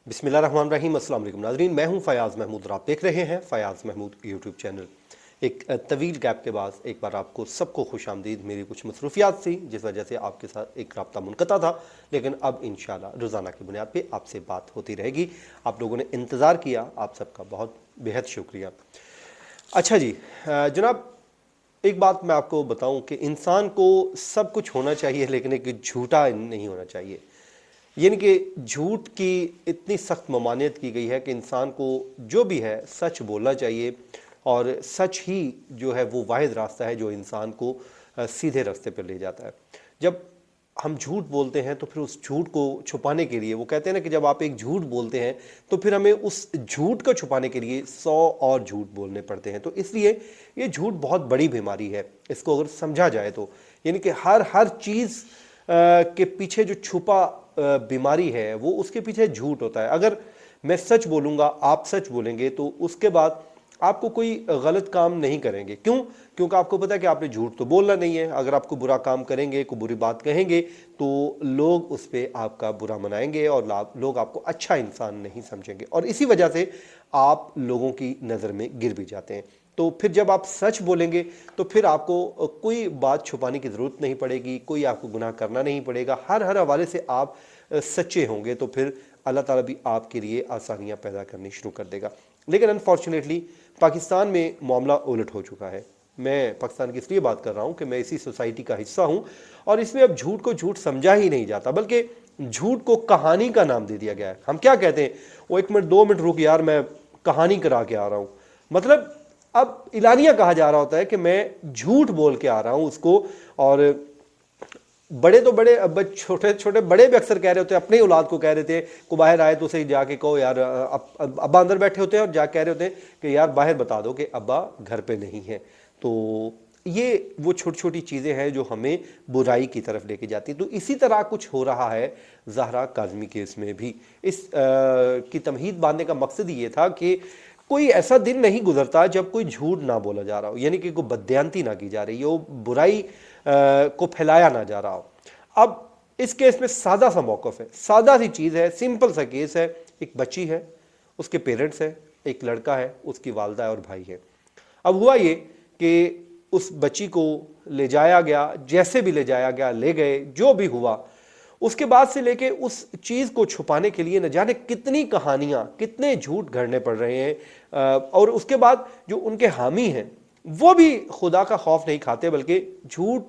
बिस्मिल्लाहिर्रहमानिर्रहीम। अस्सलाम वालेकुम नाज़रीन, मैं हूं फ़याज़ महमूद और आप देख रहे हैं फ़याज़ महमूद यूट्यूब चैनल। एक तवील गैप के बाद एक बार आपको सबको खुशामदीद। मेरी कुछ मसरूफियात थी जिस वजह से आपके साथ एक रब्ता मुनक़ता था, लेकिन अब इंशाअल्लाह रोज़ाना की बुनियाद पे आपसे बात होती रहेगी। आप लोगों ने इंतज़ार किया, आप सबका बहुत बेहद शुक्रिया। अच्छा जी, जनाब एक बात मैं आपको बताऊं कि इंसान को सब कुछ होना चाहिए लेकिन एक झूठा नहीं होना चाहिए। यानी कि झूठ की इतनी सख्त ममानियत की गई है कि इंसान को जो भी है सच बोलना चाहिए, और सच ही जो है वो वाहिद रास्ता है जो इंसान को सीधे रास्ते पर ले जाता है। जब हम झूठ बोलते हैं तो फिर उस झूठ को छुपाने के लिए, वो कहते हैं ना कि जब आप एक झूठ बोलते हैं तो फिर हमें उस झूठ को छुपाने के लिए 100 और झूठ बोलने पड़ते हैं। तो इसलिए ये झूठ बहुत बड़ी बीमारी है, इसको अगर समझा जाए तो। यानी कि हर चीज़ के पीछे जो छुपा बीमारी है वो उसके पीछे झूठ होता है। अगर मैं सच बोलूँगा, आप सच बोलेंगे, तो उसके बाद आपको कोई गलत काम नहीं करेंगे। क्यों? क्योंकि आपको पता है कि आपने झूठ तो बोलना नहीं है। अगर आपको बुरा काम करेंगे, कोई बुरी बात कहेंगे, तो लोग उस पर आपका बुरा मनाएंगे और लोग आपको अच्छा इंसान नहीं समझेंगे, और इसी वजह से आप लोगों की नज़र में गिर भी जाते हैं। तो फिर जब आप सच बोलेंगे तो फिर आपको कोई बात छुपाने की ज़रूरत नहीं पड़ेगी, कोई आपको गुनाह करना नहीं पड़ेगा। हर हवाले से आप सच्चे होंगे तो फिर अल्लाह ताला भी आपके लिए आसानियाँ पैदा करनी शुरू कर देगा। लेकिन अनफॉर्चुनेटली पाकिस्तान में मामला उलट हो चुका है। मैं पाकिस्तान की इसलिए बात कर रहा हूँ कि मैं इसी सोसाइटी का हिस्सा हूँ, और इसमें अब झूठ को झूठ समझा ही नहीं जाता, बल्कि झूठ को कहानी का नाम दे दिया गया है। हम क्या कहते हैं, वो 1 मिनट 2 मिनट रुक यार, मैं कहानी करा के आ रहा हूँ। मतलब अब इलानिया कहा जा रहा होता है कि मैं झूठ बोल के आ रहा हूँ उसको। और बड़े तो बड़े, अब छोटे छोटे बड़े भी अक्सर कह रहे होते हैं, अपने औलाद को कह रहे थे को बाहर आए तो उसे जाके कहो यार, अब्बा अंदर बैठे होते हैं और जा कह रहे होते हैं कि यार बाहर बता दो कि अब्बा घर पे नहीं है। तो ये वो छोटी छोटी चीज़ें हैं जो हमें बुराई की तरफ लेके जाती हैं। तो इसी तरह कुछ हो रहा है ज़हरा काज़मी केस में भी। इस की तमहीद बांधने का मकसद ये था कि कोई ऐसा दिन नहीं गुजरता जब कोई झूठ ना बोला जा रहा हो, यानी कि कोई बदयांती ना की जा रही हो, बुराई को फैलाया ना जा रहा हो। अब इस केस में सादा सा मौक़िफ़ है, सादा सी चीज़ है, सिंपल सा केस है। एक बच्ची है, उसके पेरेंट्स हैं, एक लड़का है, उसकी वालदा है और भाई है। अब हुआ ये कि उस बच्ची को ले जाया गया, जैसे भी ले जाया गया, ले गए, जो भी हुआ, उसके बाद से लेके उस चीज़ को छुपाने के लिए न जाने कितनी कहानियाँ, कितने झूठ गढ़ने पड़ रहे हैं। और उसके बाद जो उनके हामी हैं वो भी खुदा का खौफ नहीं खाते, बल्कि झूठ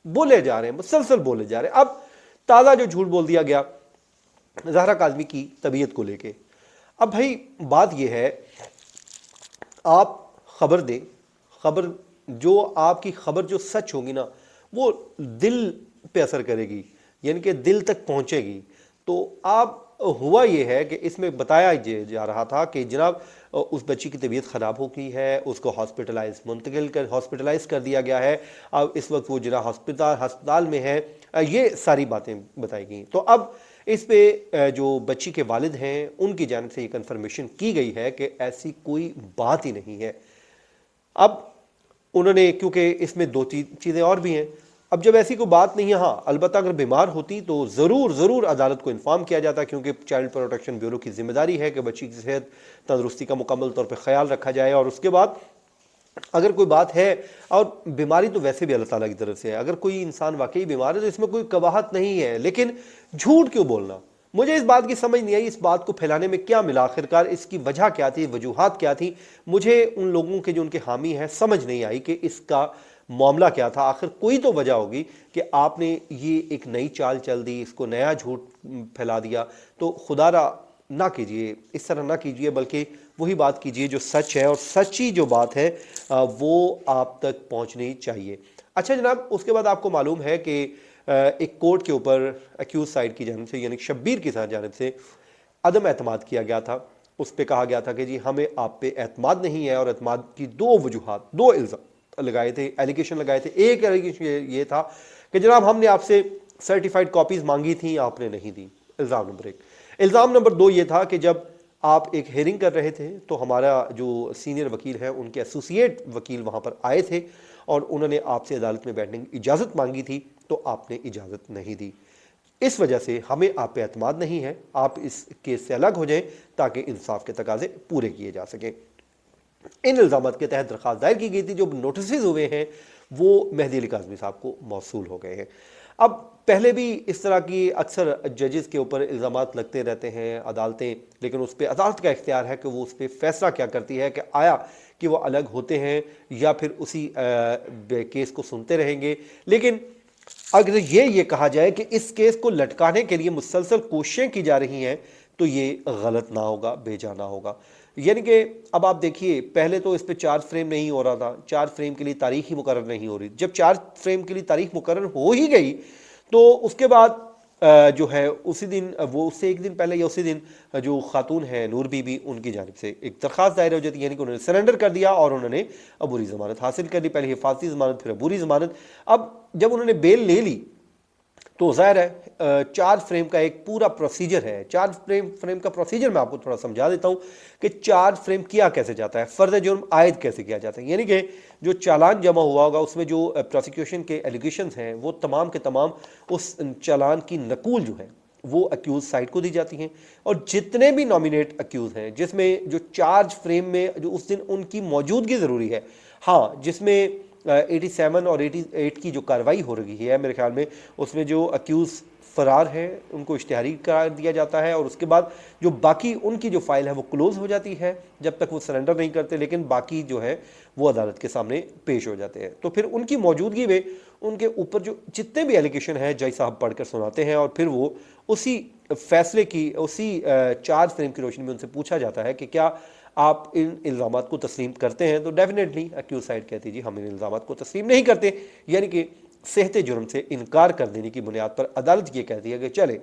बोले जा रहे हैं, मुसलसल बोले जा रहे हैं। अब ताज़ा जो झूठ बोल दिया गया ज़हरा काज़मी की तबीयत को लेके। अब भाई बात यह है, आप खबर दें, खबर जो आपकी खबर जो सच होगी ना, वो दिल पे असर करेगी, यानी कि दिल तक पहुंचेगी। तो आप हुआ ये है कि इसमें बताया जा रहा था कि जनाब उस बच्ची की तबीयत ख़राब हो गई है, उसको हॉस्पिटलाइज कर दिया गया है। अब इस वक्त वो जना हस्पताल में है। ये सारी बातें बताई गई। तो अब इस पे जो बच्ची के वालिद हैं उनकी जानिब से ये कन्फर्मेशन की गई है कि ऐसी कोई बात ही नहीं है। अब उन्होंने, क्योंकि इसमें 2 चीज़ें और भी हैं, अब जब ऐसी कोई बात नहीं है, हाँ अलबत्ता अगर बीमार होती तो ज़रूर अदालत को इन्फॉर्म किया जाता, क्योंकि चाइल्ड प्रोटेक्शन ब्यूरो की जिम्मेदारी है कि बच्ची की सेहत तंदुरुस्ती का मुकम्मल तौर पर ख्याल रखा जाए। और उसके बाद अगर कोई बात है, और बीमारी तो वैसे भी अल्लाह ताला की तरफ से है, अगर कोई इंसान वाकई बीमार है तो इसमें कोई कबाहत नहीं है, लेकिन झूठ क्यों बोलना? मुझे इस बात की समझ नहीं आई, इस बात को फैलाने में क्या मिला, आखिरकार इसकी वजह क्या थी, वजूहात क्या थी। मुझे उन लोगों के जो उनके हामी हैं समझ नहीं आई कि इसका मामला क्या था। आखिर कोई तो वजह होगी कि आपने ये एक नई चाल चल दी, इसको नया झूठ फैला दिया। तो खुदारा ना कीजिए, इस तरह ना कीजिए, बल्कि वही बात कीजिए जो सच है, और सच्ची जो बात है वो आप तक पहुंचनी चाहिए। अच्छा जनाब, उसके बाद आपको मालूम है कि एक कोर्ट के ऊपर एक्यूज साइड की जानिब से, यानी शब्बीर की जानिब से अदम एतमाद किया गया था। उस पर कहा गया था कि जी हमें आप पे एतमाद नहीं है, और एतमाद की 2 वजूहात, 2 इल्ज़ाम लगाए थे, एलिगेशन लगाए थे। एक एलिगेशन ये था कि जनाब हमने आपसे सर्टिफाइड कॉपीज़ मांगी थी, आपने नहीं दी, इल्ज़ाम नंबर 1। इल्ज़ाम नंबर 2 ये था कि जब आप एक हेयरिंग कर रहे थे तो हमारा जो सीनियर वकील है, उनके एसोसिएट वकील वहाँ पर आए थे और उन्होंने आपसे अदालत में बैठने की इजाज़त मांगी थी, तो आपने इजाज़त नहीं दी। इस वजह से हमें आप पे एतमाद नहीं है, आप इस केस से अलग हो जाएं ताकि इंसाफ के तकाजे पूरे किए जा सकें। इन इल्ज़ामात के तहत दरख्वास्त दायर की गई थी, जो नोटिस हुए हैं वो मेहदी अली काज़मी साहब को मौसूल हो गए हैं। अब पहले भी इस तरह की अक्सर जजेस के ऊपर इल्ज़ामात लगते रहते हैं अदालतें, लेकिन उस पर अदालत का इख्तियार है कि वो उस पर फैसला क्या करती है कि आया कि वो अलग होते हैं या फिर उसी केस को सुनते रहेंगे। लेकिन अगर ये कहा जाए कि इस केस को लटकाने के लिए मुसलसल कोशिशें की जा रही हैं तो ये गलत ना होगा, बेजाना होगा। यानी कि अब आप देखिए, पहले तो इस पे चार्ज फ्रेम नहीं हो रहा था, चार्ज फ्रेम के लिए तारीख ही मुकर्रर नहीं हो रही। जब चार्ज फ्रेम के लिए तारीख मुकर्रर हो ही गई तो उसके बाद जो है उसी दिन, वो उससे एक दिन पहले या उसी दिन जो खातून है नूर बीबी, उनकी जानिब से एक दरख्वास्त दायर हो जाती है, यानी कि उन्होंने सरेंडर कर दिया और उन्होंने अबूरी ज़मानत हासिल कर ली। पहले हिफाजती ज़मानत, फिर अबूरी ज़मानत। अब जब उन्होंने बेल ले ली तो ज़ाहिर है चार्ज फ्रेम का एक पूरा प्रोसीजर है। चार्ज फ्रेम का प्रोसीजर मैं आपको थोड़ा समझा देता हूँ कि चार्ज फ्रेम किया कैसे जाता है, फ़र्द जुर्म आयद कैसे किया जाता है। यानी कि जो चालान जमा हुआ होगा उसमें जो प्रोसिक्यूशन के एलिगेशंस हैं वो तमाम के तमाम उस चालान की नकूल जो है वो अक्यूज़ साइड को दी जाती हैं, और जितने भी नॉमिनेट अक्यूज़ हैं जिसमें जो चार्ज फ्रेम में जो उस दिन उनकी मौजूदगी ज़रूरी है, हाँ, जिसमें 87 और 88 की जो कार्रवाई हो रही है मेरे ख्याल में, उसमें जो अक्यूज़ फ़रार है उनको इश्तिहारी करार दिया जाता है, और उसके बाद जो बाकी उनकी जो फ़ाइल है वो क्लोज़ हो जाती है जब तक वो सरेंडर नहीं करते, लेकिन बाकी जो है वो अदालत के सामने पेश हो जाते हैं। तो फिर उनकी मौजूदगी में उनके ऊपर जो जितने भी एलिगेशन है जज साहब पढ़कर सुनाते हैं, और फिर वो उसी फैसले की, उसी चार्ज फ्रेम की रोशनी में उनसे पूछा जाता है कि क्या आप इन इल्ज़ामात को तस्लीम करते हैं। तो डेफिनेटली अक्यूज साइड कहती जी हम इन इल्ज़ामात को तस्लीम नहीं करते, यानी कि सेहते जुर्म से इनकार कर देने की बुनियाद पर अदालत ये कहती है कि चले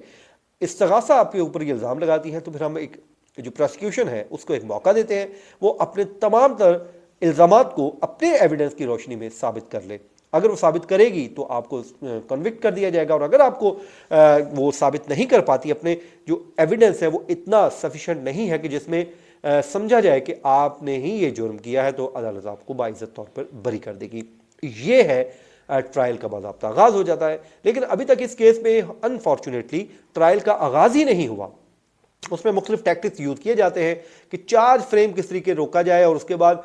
इस्तग़ासा आपके ऊपर ये इल्ज़ाम लगाती है तो फिर हम एक जो प्रोसिक्यूशन है उसको एक मौका देते हैं, वो अपने तमाम तर इल्ज़ामात को अपने एविडेंस की रोशनी में साबित कर ले। अगर वो साबित करेगी तो आपको कन्विक्ट कर दिया जाएगा, और अगर आपको वो साबित नहीं कर पाती, अपने जो एविडेंस है वो इतना सफिशेंट नहीं है कि जिसमें समझा जाए कि आपने ही ये जुर्म किया है, तो अदालत आपको बाइज्जत तौर पर बरी कर देगी। ये है ट्रायल का बाज़ाब्ता आगाज़ हो जाता है। लेकिन अभी तक इस केस में अनफॉर्चुनेटली ट्रायल का आगाज़ ही नहीं हुआ। उसमें मुख्तलिफ टैक्टिक्स यूज़ किए जाते हैं कि चार्ज फ्रेम किस तरीके रोका जाए, और उसके बाद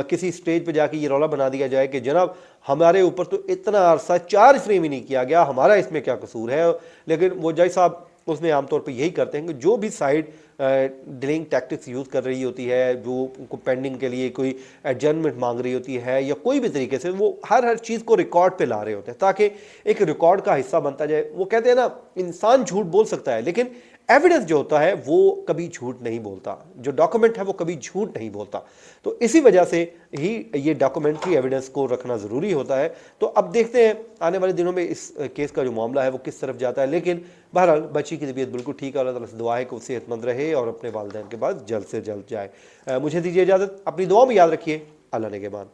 किसी स्टेज पे जाके ये रौला बना दिया जाए कि जनाब हमारे ऊपर तो इतना अरसा चार्ज फ्रेम ही नहीं किया गया, हमारा इसमें क्या कसूर है। लेकिन वो जज साहब उसमें आमतौर पे यही करते हैं कि जो भी साइड डिलेइंग टैक्टिक्स यूज़ कर रही होती है, जो उनको पेंडिंग के लिए कोई एडजर्नमेंट मांग रही होती है या कोई भी तरीके से, वो हर चीज़ को रिकॉर्ड पे ला रहे होते हैं ताकि एक रिकॉर्ड का हिस्सा बनता जाए। वो कहते हैं ना, इंसान झूठ बोल सकता है लेकिन एविडेंस जो होता है वो कभी झूठ नहीं बोलता, जो डॉक्यूमेंट है वो कभी झूठ नहीं बोलता। तो इसी वजह से ही ये डॉक्यूमेंट्री एविडेंस को रखना ज़रूरी होता है। तो अब देखते हैं आने वाले दिनों में इस केस का जो मामला है वो किस तरफ जाता है। लेकिन बहरहाल बच्ची की तबीयत बिल्कुल ठीक है, अल्लाह ताला से दुआ है कि वो सेहतमंद रहे और अपने वालिदैन के पास जल्द से जल्द जाए। मुझे दीजिए इजाज़त, अपनी दुआ में याद रखिए। अल्लाह निगहबान।